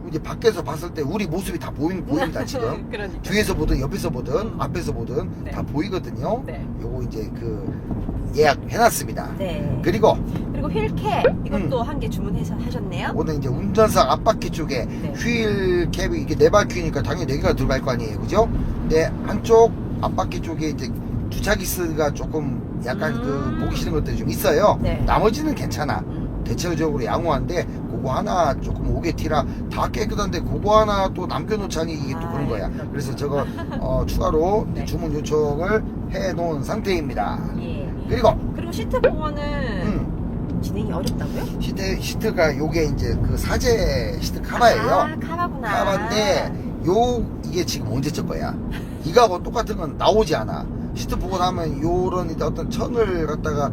이제 밖에서 봤을 때 우리 모습이 다 보입니다 지금. 그러니까. 뒤에서 보든 옆에서 보든 앞에서 보든 네. 다 보이거든요. 네. 요거 이제 그 예약해놨습니다. 네. 그리고 그리고 휠캡 이것도 한 개 주문하셨네요. 오늘 이제 운전석 앞바퀴 쪽에 네. 휠 캡이 이게 네 바퀴니까 당연히 네 개가 들어갈 거 아니에요, 그죠? 근데 한쪽 앞바퀴 쪽에 이제 주차기스가 조금 약간 그 보기 싫은 것들이 좀 있어요. 네. 나머지는 괜찮아. 대체적으로 양호한데 그거 하나 조금 오게 티라 다 깨끗한데 그거 하나 또 남겨놓자니 이게 또 그런 거야. 그렇구나. 그래서 저거 추가로 네. 주문 요청을 해 놓은 상태입니다. 예. 그리고 시트 보호는 진행이 어렵다고요? 시트가 요게 이제 그 사제 시트 카바예요. 아, 카바구나. 카바인데 이게 지금 언제적 거야. 이거하고 똑같은 건 나오지 않아. 시트 보고 나면 요런 어떤 천을 갖다가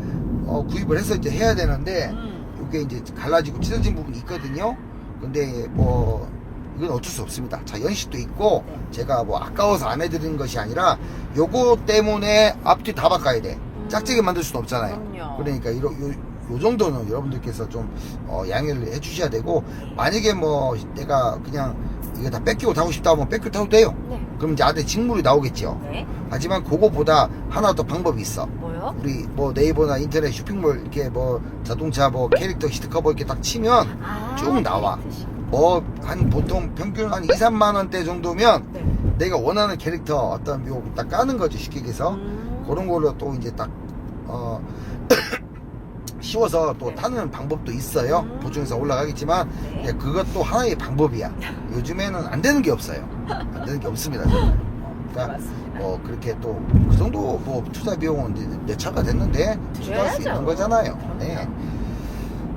구입을 해서 이제 해야 되는데 요게 이제 갈라지고 찢어진 부분이 있거든요. 근데 뭐 이건 어쩔 수 없습니다. 자, 연식도 있고 네. 제가 뭐 아까워서 안 해드리는 것이 아니라 요거 때문에 앞뒤 다 바꿔야 돼. 짝짝이 만들 수는 없잖아요. 그럼요. 그러니까 요 정도는 여러분들께서 좀 양해를 해주셔야 되고, 만약에 뭐 내가 그냥 이거 다 뺏기고 타고 싶다 하면 뺏기고 타도 돼요. 네. 그럼 이제 안에 직물이 나오겠죠. 네. 하지만 그거보다 하나 더 방법이 있어. 뭐요? 우리 뭐 네이버나 인터넷 쇼핑몰 이렇게 뭐 자동차 뭐 캐릭터 히트커버 이렇게 딱 치면 아, 쭉 나와. 캐릭터식. 뭐 한 보통 평균 한 2, 3만 원대 정도면 네. 내가 원하는 캐릭터 어떤 묘 딱 까는 거지, 쉽게 얘기해서. 그런 걸로 또 이제 딱 씌워서 또 네. 타는 방법도 있어요. 보충해서 올라가겠지만 네. 예, 그것도 하나의 방법이야. 요즘에는 안 되는 게 없어요. 안 되는 게 없습니다. 정말. 그러니까 맞습니다. 뭐 그렇게 또 그 정도 뭐 투자 비용은 이제 내 차가 됐는데 투자할 수 드려야죠. 있는 거잖아요. 그럼요. 네.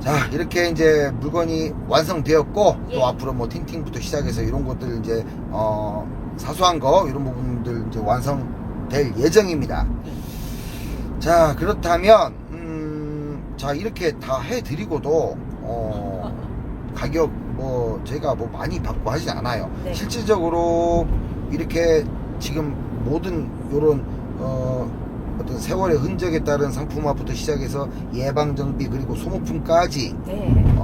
자, 이렇게 이제 물건이 완성되었고 예. 또 앞으로 뭐 틴팅부터 시작해서 이런 것들 이제 사소한 거 이런 부분들 이제 완성될 예정입니다. 자, 그렇다면 자, 이렇게 다 해드리고도 가격 뭐 제가 뭐 많이 받고 하지 않아요. 네. 실질적으로 이렇게 지금 모든 요런 어떤 세월의 흔적에 따른 상품화부터 시작해서 예방정비 그리고 소모품까지 네.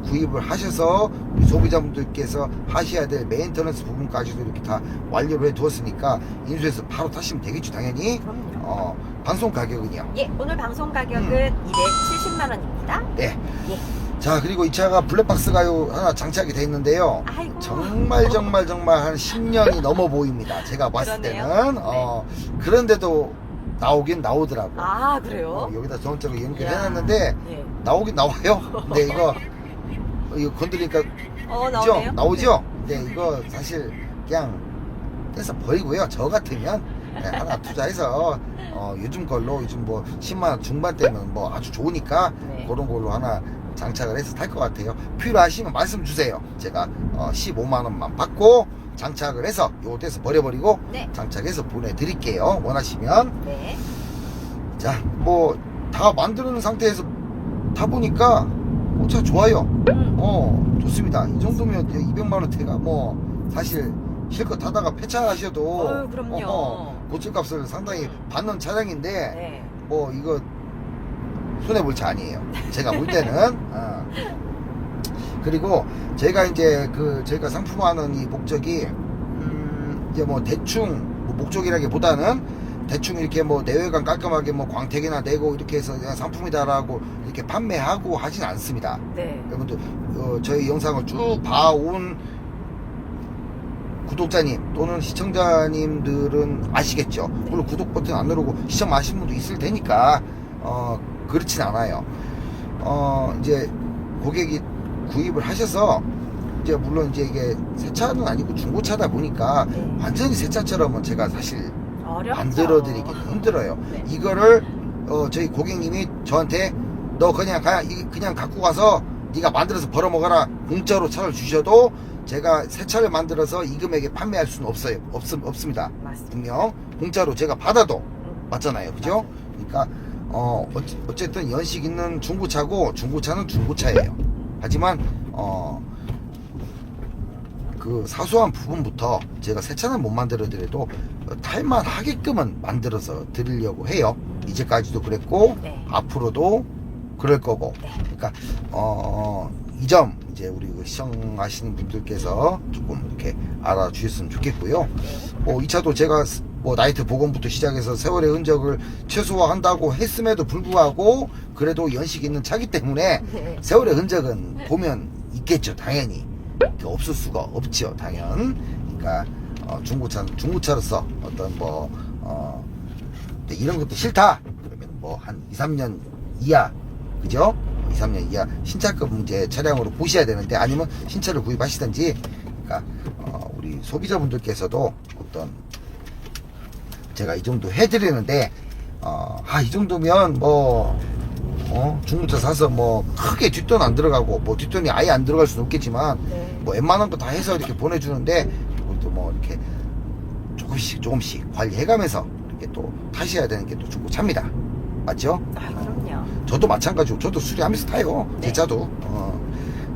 구입을 하셔서 우리 소비자분들께서 하셔야 될 메인터넌스 부분까지도 이렇게 다 완료를 해 두었으니까 인수해서 바로 타시면 되겠죠, 당연히. 그럼요. 방송 가격은요. 예, 오늘 방송 가격은 270만 원입니다. 네. 예. 자, 그리고 이 차가 블랙박스가 하나 장착이 돼 있는데요. 아이고. 정말 한 10년이 넘어 보입니다. 제가 봤을 그러네요. 때는. 그런데도 나오긴 나오더라고. 아, 그래요? 여기다 전원적으로 이야. 연결해놨는데 예. 나오긴 나와요. 근데 이거 건드리니까 나오네요. 나오죠? 근데 이거 사실 그냥 떼서 버리고요. 저 같으면 그냥 하나 투자해서 요즘 걸로 요즘 뭐 10만원 중반대면 뭐 아주 좋으니까 네. 그런 걸로 하나 장착을 해서 탈 것 같아요. 필요하시면 말씀 주세요. 제가 15만원만 받고 장착을 해서 요거 떼서 버려버리고 네. 장착해서 보내드릴게요. 원하시면. 네. 자, 뭐 다 만드는 상태에서 타보니까 차 좋아요. 좋습니다. 이 정도면 200만원대가 뭐 사실 실컷 타다가 폐차하셔도 그럼요. 고칠값을 상당히 받는 차량인데 네. 뭐 이거 손해볼 차 아니에요. 제가 볼 때는. 그리고 제가 이제 저희가 상품화하는 이 목적이 이제 뭐 대충 뭐 목적이라기보다는 대충 이렇게 뭐 내외관 깔끔하게 뭐 광택이나 내고 이렇게 해서 그냥 상품이다라고 이렇게 판매하고 하진 않습니다. 네. 여러분들 저희 영상을 쭉 봐온 구독자님 또는 시청자님들은 아시겠죠. 물론 구독 버튼 안 누르고 시청 마신 분도 있을 테니까 그렇진 않아요. 이제 고객이 구입을 하셔서 이제 물론 이제 이게 새 차는 아니고 중고차다 보니까 네. 완전히 새 차처럼은 제가 사실 어렵죠. 만들어드리기 힘들어요. 네. 이거를 저희 고객님이 저한테 너 그냥 갖고 가서 네가 만들어서 벌어먹어라 공짜로 차를 주셔도 제가 새 차를 만들어서 이 금액에 판매할 수는 없어요. 없습니다. 맞습니다. 분명 공짜로 제가 받아도 맞잖아요. 그죠? 맞아요. 그러니까 어쨌든 연식 있는 중고차고 중고차는 중고차예요. 하지만 그 사소한 부분부터 제가 새 차는 못 만들어 드려도 탈만 하게끔은 만들어서 드리려고 해요. 이제까지도 그랬고 네. 앞으로도 그럴 거고. 네. 그러니까 이 점 이제 우리 시청하시는 분들께서 조금 이렇게 알아주셨으면 좋겠고요. 이 차도 제가 뭐 나이트 복원부터 시작해서 세월의 흔적을 최소화한다고 했음에도 불구하고 그래도 연식 있는 차기 때문에 네. 세월의 흔적은 보면 있겠죠. 당연히 없을 수가 없죠. 당연. 그러니까 중고차로서 어떤 이런 것도 싫다 그러면 뭐 한 2-3년 이하, 그죠? 2-3년 이하 신차급 이제 차량으로 보셔야 되는데 아니면 신차를 구입하시든지. 그러니까 우리 소비자분들께서도 어떤 제가 이 정도 해드리는데 이 정도면 뭐 중고차 사서 뭐 크게 뒷돈 안 들어가고 뭐 뒷돈이 아예 안 들어갈 수는 없겠지만 네. 뭐 웬만한 거 다 해서 이렇게 보내주는데 우리도 뭐 이렇게 조금씩 관리해가면서 이렇게 또 타셔야 되는 게 또 중고차입니다. 맞죠? 그럼요. 저도 마찬가지고 저도 수리하면서 타요. 제 네. 차도.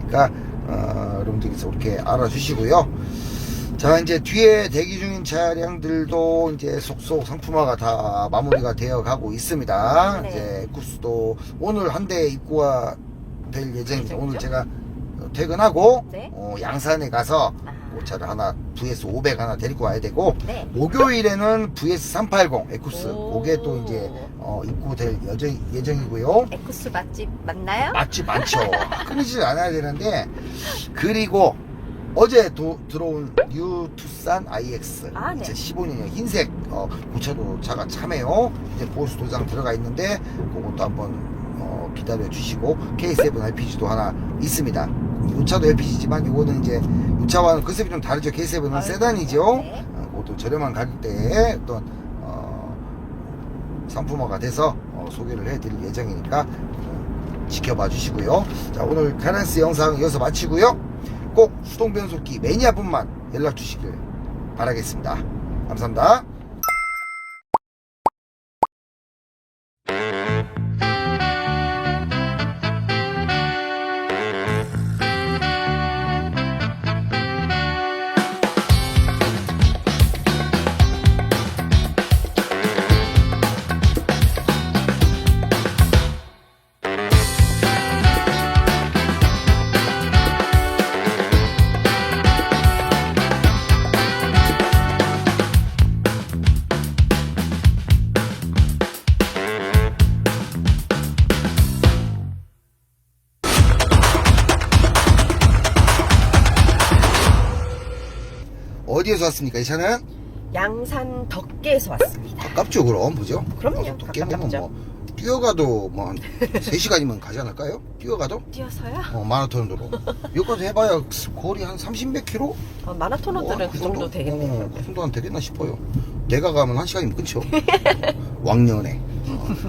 그러니까 여러분들께서 이렇게 알아주시고요. 자, 이제 뒤에 대기 중인 차량들도 이제 속속 상품화가 다 마무리가 되어 가고 있습니다. 네. 이제 구스도 오늘 한 대 입고가 될 예정입니다. 오늘 제가 퇴근하고 네. 양산에 가서 아. 그 차를 하나 VS500 하나 데리고 와야 되고 네. 목요일에는 VS380 에쿠스 오. 그게 또 이제 입고될 예정이고요. 에쿠스 맛집 맞나요? 맛집 많죠. 끊이질 않아야 되는데. 그리고 어제 들어온 뉴 투싼 IX 아, 네. 2015년형 흰색 고차도 차가 참해요. 이제 보수 도장 들어가 있는데 그것도 한번 기다려 주시고 K7 LPG도 하나 있습니다. 이 차도 LPG지만 이거는 이제 이 차와는 컨셉이 좀 다르죠. K7은 아이고, 세단이죠. 네. 그것도 저렴한 가격대에 어떤 상품화가 돼서 소개를 해드릴 예정이니까 지켜봐 주시고요. 자, 오늘 카렌스 영상 이어서 마치고요. 꼭 수동 변속기 매니아분만 연락 주시길 바라겠습니다. 감사합니다. 어디에서 왔습니까? 이 차는? 양산 덕계에서 왔습니다. 가깝죠, 그럼. 그죠? 그럼요, 도깨 보면 가깝죠. 뭐 뛰어가도 뭐 한 3시간이면 가지 않을까요? 뛰어가도? 뛰어서요? 마라톤으로. 여기까지 해봐야 거리 한 30몇 킬로? 마라토너들은 그 정도 되겠네요. 그 정도는 되겠나 싶어요. 내가 가면 1시간이면 끝이요. 왕년에.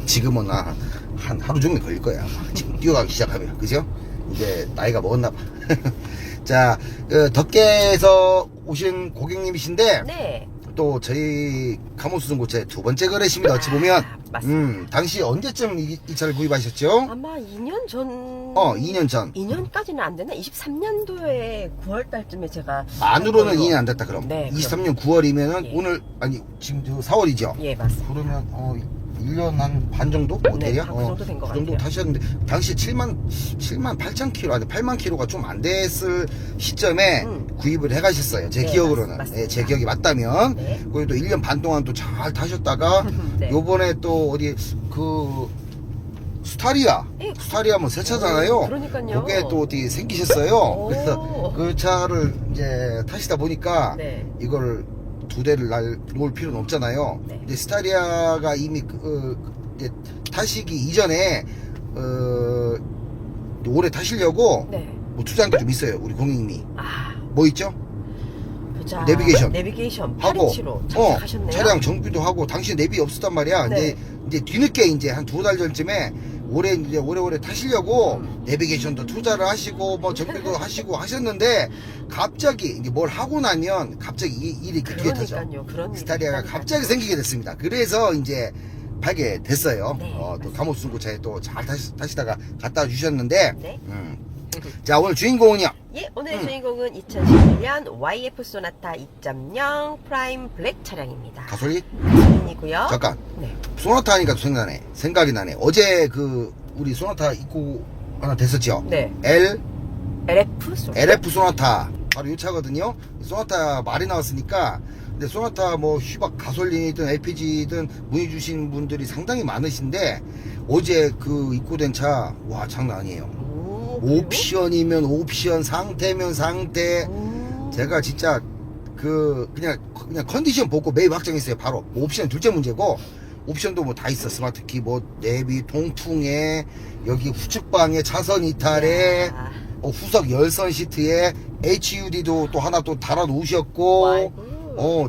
지금은 한 하루 종일 걸릴 거야. 지금 뛰어가기 시작하면. 그죠? 이제 나이가 먹었나 봐. 자, 덕계에서 오신 고객님이신데, 네. 또 저희 가모수중고차의 두 번째 거래십니다. 어찌 보면. 맞습니다. 당시 언제쯤 이 차를 구입하셨죠? 아마 2년 전. 2년 전. 2년까지는 안 되나? 23년도에 9월 달쯤에 제가. 만으로는 한 걸로. 2년 안 됐다, 그럼. 네, 23년 9월이면은 예. 오늘, 아니, 지금 4월이죠? 예, 맞습니다. 그러면, 1년 한 반 정도? 뭐 네, 대략? 그 정도 된것 그 정도 같아요. 타셨는데, 당시에 7만 8천 킬로, 아니, 8만 킬로가 좀 안 됐을 시점에 구입을 해가셨어요. 제 네, 기억으로는. 맞습니다. 예, 제 기억이 맞다면. 네. 그리고 또 1년 반 동안 또 잘 타셨다가, 네. 요번에 또 어디, 스타리아. 예. 스타리아 뭐 새 차잖아요. 그러니까요. 그게 또 어디 생기셨어요. 오. 그래서 그 차를 이제 타시다 보니까, 네. 이걸 두 대를 놓을 필요는 없잖아요. 네. 근데 스타리아가 이미 이제 타시기 이전에 오래 타시려고 네. 뭐 투자한 게 좀 있어요. 우리 고객님이 뭐 있죠? 보자. 내비게이션. 내비게이션 하고 8인치로 장착하셨네요. 차량 정비도 하고 당시 내비 없었단 말이야. 네. 이제 뒤늦게 이제 한 2달 전쯤에 오래 타시려고 내비게이션도 투자를 하시고 뭐 정비도 하시고 하셨는데 갑자기 이제 뭘 하고 나면 갑자기 일이 급하게 터져. 그러니까요. 그런 스타리아가 일이 갑자기 생기게 됐습니다. 그래서 이제 팔게 됐어요. 네, 또 맞습니다. 가모수중고차에 또 잘 타시다가 갖다 주셨는데, 네. 자, 오늘 주인공은요. 예, 오늘의 주인공은 2011년 YF 소나타 2.0 프라임 블랙 차량입니다. 가솔린? 가솔린이고요. 잠깐. 네. 소나타 하니까 또 생각이 나네. 어제 우리 소나타 입고 하나 됐었죠? 네. LF 소나타. LF 소나타. 바로 이 차거든요. 소나타 말이 나왔으니까. 근데 소나타 뭐 휘박 가솔린이든 LPG든 문의 주신 분들이 상당히 많으신데, 어제 입고된 차, 와, 장난 아니에요. 옵션이면 옵션, 상태면 상태. 제가 진짜 그냥 컨디션 보고 매입 확정했어요. 바로 옵션 둘째 문제고, 옵션도 뭐 다 있어. 스마트키, 뭐 내비, 통풍에, 여기 후측방에, 차선 이탈에, 후석 열선 시트에 HUD도 또 하나 또 달아 놓으셨고,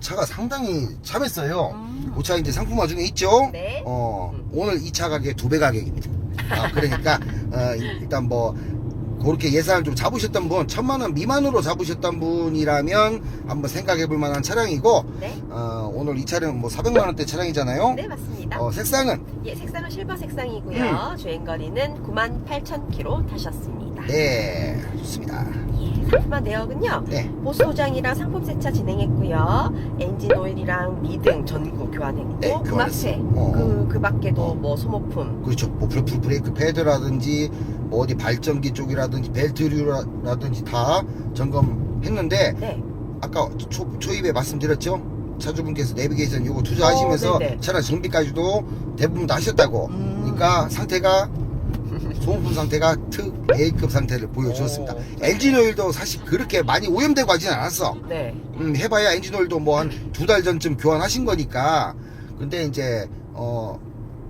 차가 상당히 참했어요. 그 차 이제 상품화 중에 있죠. 네. 오늘 이 차 가격 2배 가격입니다. 그러니까 일단 뭐 그렇게 예산을 좀 잡으셨던 분, 1,000만원 미만으로 잡으셨던 분이라면 한번 생각해 볼 만한 차량이고, 네. 오늘 이 차량은 뭐 400만원대 차량이잖아요. 네, 맞습니다. 색상은? 예, 색상은 실버 색상이고요. 주행거리는 98,000km 타셨습니다. 네, 좋습니다. 예, 상품화 내역은요. 네. 보수 도장이랑 상품 세차 진행했고요. 엔진 오일이랑 미등 전구 교환했고, 네, 그 교환했어. 밖에 그 밖에도 뭐 소모품. 그렇죠. 뭐 브레이크 패드라든지 뭐 어디 발전기 쪽이라든지 벨트류라든지 다 점검했는데, 네. 아까 초입에 말씀드렸죠. 차주분께서 내비게이션 요거 투자하시면서 네네. 차량 정비까지도 대부분 다 하셨다고. 그러니까 상태가 소모품 상태가 특 A급 상태를 보여주었습니다. 엔진 오일도 사실 그렇게 많이 오염되고 하지는 않았어. 네. 해봐야 엔진 오일도 뭐 한 2달 전쯤 교환하신 거니까. 근데 이제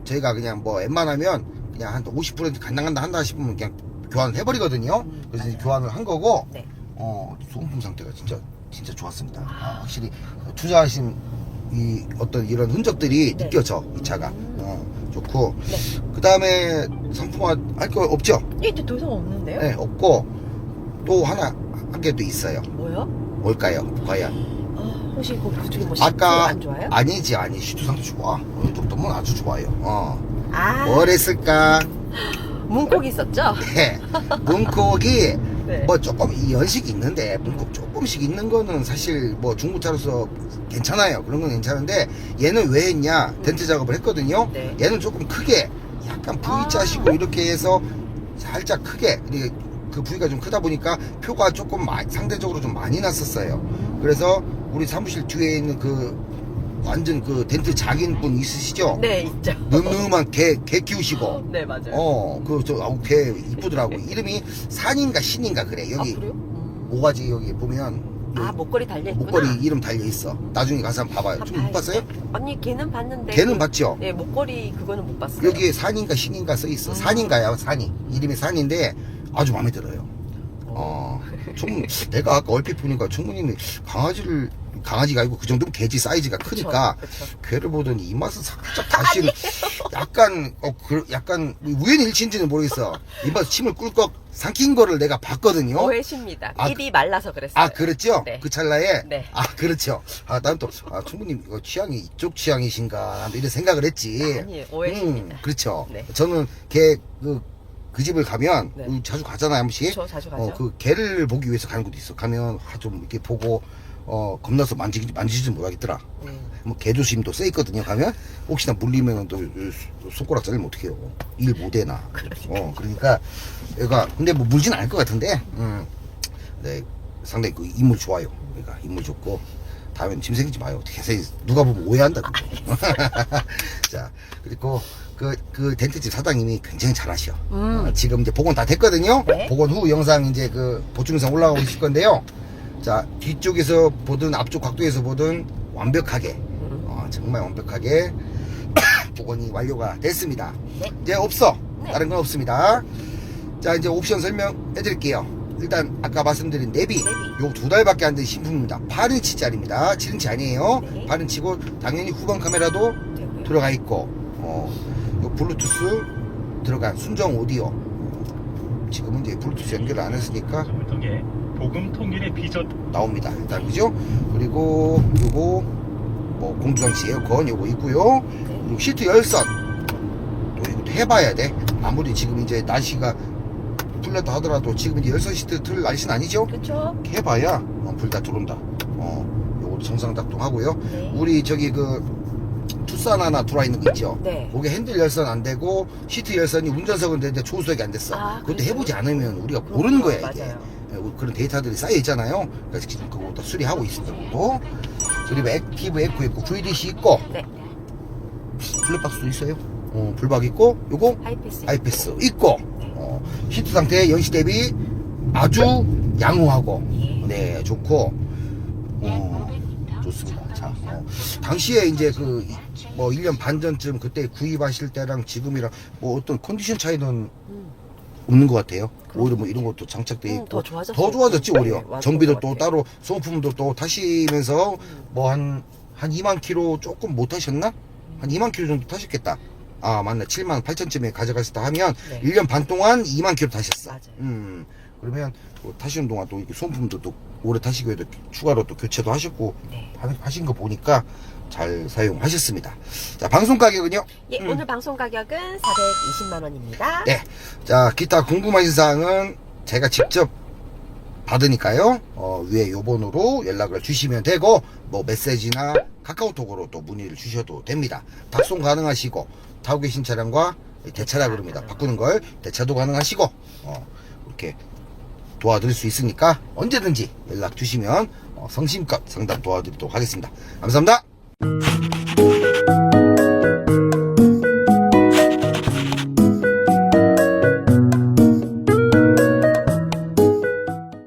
저희가 그냥 뭐 웬만하면 그냥 한 50% 간당간당 한다 싶으면 그냥 교환을 해버리거든요. 그래서 이제 교환을 한 거고, 네. 소모품 상태가 진짜 좋았습니다. 확실히 투자하신 이 어떤 이런 흔적들이 네. 느껴져. 이 차가 좋고. 네. 그 다음에 상품화 할 거 없죠? 예, 이제 더 이상 없는데요? 네, 없고 또 한 개 또 있어요. 뭐요? 뭘까요? 과연? 혹시 그중에 뭐 시트 아까 안 좋아요? 아니지 시트 상태 좋아. 이 정도면 아주 좋아요. 뭘 했을까? 문콕이 있었죠? 네, 문콕이 네. 뭐 조금 이 연식이 있는데, 문콕 조금씩 있는 거는 사실 뭐 중고차로서 괜찮아요. 그런 건 괜찮은데, 얘는 왜 했냐? 덴트 작업을 했거든요. 네. 얘는 조금 크게 약간 V자식으로 이렇게 해서 살짝 크게, 그 부위가 좀 크다 보니까 표가 조금 상대적으로 좀 많이 났었어요. 그래서 우리 사무실 뒤에 있는 완전 덴트 작인 분 있으시죠? 네, 있죠. 늠름한 개 키우시고. 네, 맞아요. 걔 이쁘더라고. 이름이 산인가 신인가 그래. 여기 그래요? 모가지 여기 보면 목걸이 달려있구나. 목걸이 이름 달려있어. 나중에 가서 한번 봐봐요. 좀 못 봤어요? 아니, 걔는 봤는데. 걔는 봤죠? 네, 목걸이 그거는 못 봤어요. 여기에 산인가 신인가 써있어. 산인가요? 산이. 이름이 산인데 아주 마음에 들어요. 내가 아까 얼핏 보니까 총무님이 강아지가 아니고 그 정도면 개지 사이즈가 크니까 그쵸. 걔를 보더니 입맛은 살짝 다시 약간 우연히 일치인지는 모르겠어. 입맛 침을 꿀꺽 삼킨 거를 내가 봤거든요. 오해십니다. 아, 입이 말라서 그랬어요. 아, 그랬죠? 네. 그 찰나에? 네. 아, 그렇죠. 난 또, 총무님, 이거 취향이 이쪽 취향이신가, 이런 생각을 했지. 아니에요. 오해십니다. 그렇죠. 네. 저는 그 집을 가면, 네. 자주 가잖아요, 한 번씩. 저 자주 가죠. 그 개를 보기 위해서 가는 곳도 있어. 가면, 좀 이렇게 보고, 겁나서 만지지 못하겠더라. 뭐, 개조심도 세 있거든요, 가면. 혹시나 물리면 또, 손가락 잘리면 어떡해요. 일 못해나. 그러니까, 얘가, 근데 뭐 물진 않을 것 같은데, 네, 상당히 그 인물 좋아요. 얘가 인물 좋고, 다음엔 짐 생기지 마요. 계속 누가 보면 오해한다. 자, 그리고 그 덴트집 사장님이 굉장히 잘하셔. 지금 이제 복원 다 됐거든요. 네. 복원 후 영상 이제 보충 영상 올라가고 있을 건데요. 자, 뒤쪽에서 보든 앞쪽 각도에서 보든 완벽하게, 정말 완벽하게 복원이 완료가 됐습니다. 네. 이제 없어. 네. 다른 건 없습니다. 자, 이제 옵션 설명해 드릴게요. 일단 아까 말씀드린 내비 요 2달밖에 안 된 신품입니다. 8인치짜리입니다. 7인치 아니에요. 네. 8인치고 당연히 후방 카메라도 되고요. 들어가 있고, 요 블루투스 들어간 순정 오디오. 지금은 이제 블루투스 연결을 안 했으니까 을 통해 복음 통일의 비전 나옵니다. 일단 그죠? 그리고 요거 뭐 공주장치 에어컨 요거 있고요. 그리고 시트 열선 또 이것도 해봐야 돼. 아무리 지금 이제 날씨가 풀렸다 하더라도 지금 이제 열선 시트 틀 날씨는 아니죠? 그쵸? 해봐야 불 다 들어온다. 요거 정상 작동하고요. 네. 우리 저기 투싼 하나 들어와 있는 거 있죠? 네. 그게 핸들 열선 안 되고 시트 열선이 운전석은 되는데 조수석이 안 됐어. 그것도 그래요? 해보지 않으면 우리가 모르는 거야 이게. 맞아요. 그런 데이터들이 쌓여 있잖아요. 그래서 지금 그거 다 수리하고 있습니다. 그것도. 그리고 액티브 에코 있고 VDC 있고 네. 블랙박스도 있어요. 블박 있고 요거 하이패스. 아이패스 있고 시트 상태 연시 대비 아주 양호하고 네 좋고 좋습니다. 자, 당시에 이제 뭐 1년 반 전쯤 그때 구입하실 때랑 지금이랑 뭐 어떤 컨디션 차이는 없는 것 같아요. 오히려 뭐 이런 것도 장착돼 있고 더 좋아졌어요. 더 좋아졌지 오히려. 네, 맞은 정비도 것 또 같아요. 따로 소모품도 또 타시면서 뭐 한 2만 킬로 조금 못 타셨나? 한 2만 킬로 정도 타셨겠다. 아 맞네. 7만 8천쯤에 가져가셨다 하면 네. 1년 반 동안 2만 킬로 타셨어. 맞아요. 그러면 또 타시는 동안 또 이렇게 소모품도 또 오래 타시고 해도 추가로 또 교체도 하셨고 네. 하신 거 보니까 잘 사용하셨습니다. 자, 방송 가격은요? 예, 오늘 방송 가격은 420만 원입니다. 네. 자, 기타 궁금하신 사항은 제가 직접 받으니까요. 위에 요 번호로 연락을 주시면 되고, 뭐 메시지나 카카오톡으로 또 문의를 주셔도 됩니다. 답송 가능하시고, 타고 계신 차량과 대차라 그럽니다. 바꾸는 걸 대차도 가능하시고, 이렇게 도와드릴 수 있으니까 언제든지 연락 주시면 성심껏 상담 도와드리도록 하겠습니다. 감사합니다.